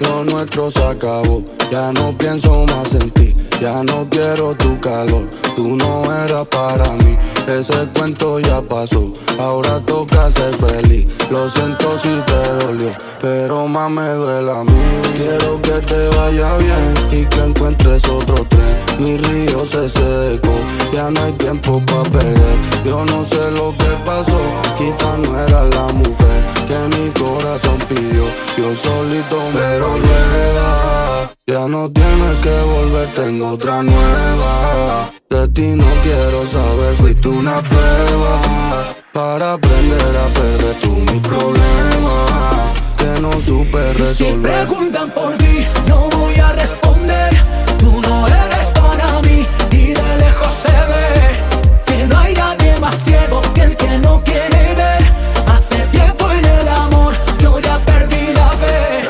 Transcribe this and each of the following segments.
lo nuestro se acabó. Ya no pienso más en ti, ya no quiero tu calor. Tú no eras para mí, ese cuento ya pasó. Ahora toca ser feliz, lo siento si te dolió, pero más me duele a mí. Quiero que te vaya bien y que encuentres otro tren. Mi río se secó, ya no hay tiempo pa' perder. Yo no sé lo que pasó, quizá no era la mujer que mi corazón pidió. Yo solito me pero llega. Ya no tienes que volver, tengo otra nueva. De ti no quiero saber, fuiste una prueba para aprender a perder. Tú mi problema que no supe resolver. Y si preguntan por ti, no voy a responder. Tú no eres para mí y de lejos se ve que no hay nadie más ciego que el que no quiere ver. Hace tiempo en el amor yo ya perdí la fe.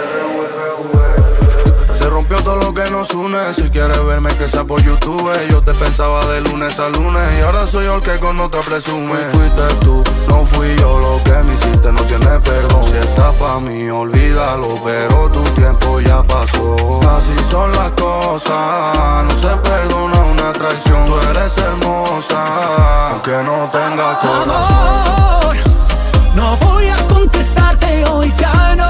Se rompió todo lo que nos une. Si quieres verme que sea por YouTube. Yo te pensaba de lunes a lunes y ahora soy yo el que con otra presume. Fuiste tú, no fui yo. Lo que me hiciste no tiene perdón. Si está pa' mí, olvídalo, pero tu tiempo ya pasó. Así son las cosas, no se perdona una traición. Tú eres hermosa, aunque no tengas corazón. Amor, no voy a contestarte hoy, ya no.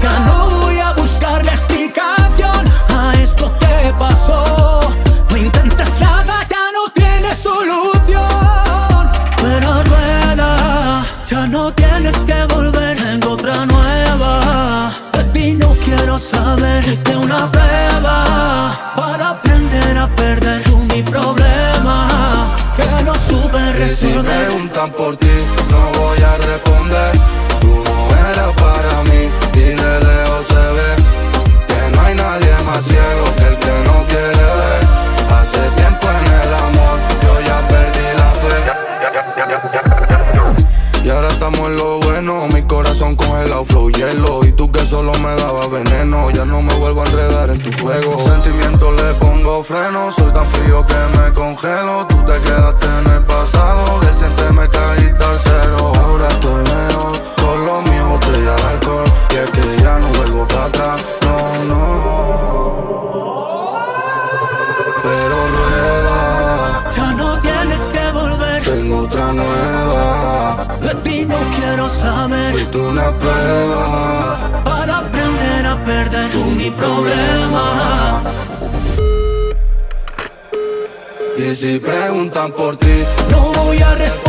Ya no voy a buscar la explicación a esto que pasó. No intentes nada, ya no tienes solución. Pero rueda, ya no tienes que volver. Tengo otra nueva. De ti no quiero saber. Hice una prueba para aprender a perder. Tú mi problema que no supe resolver. Y si preguntan por ti, no voy a responder. Tú no eras para mí y de lejos se ve que no hay nadie más ciego que el que no quiere ver. Hace tiempo en el amor yo ya perdí la fe. Y ahora estamos en lo bueno, mi corazón congelado, flow hielo. Y tú que solo me dabas veneno, ya no me vuelvo a enredar en tu juego. Sentimientos le pongo freno, soy tan frío que me congelo. Tú te quedaste en el pasado, del siente me caíste al cero. Ahora estoy mejor, con lo mío botella de alcohol. Y es que ya no vuelvo para atrás, no, no. Pero rueda, ya no tienes que volver. tengo otra nueva. De ti no quiero saber. Fuiste una prueba para aprender a perder. Tú mi problema. y si preguntan por ti, no voy a responder.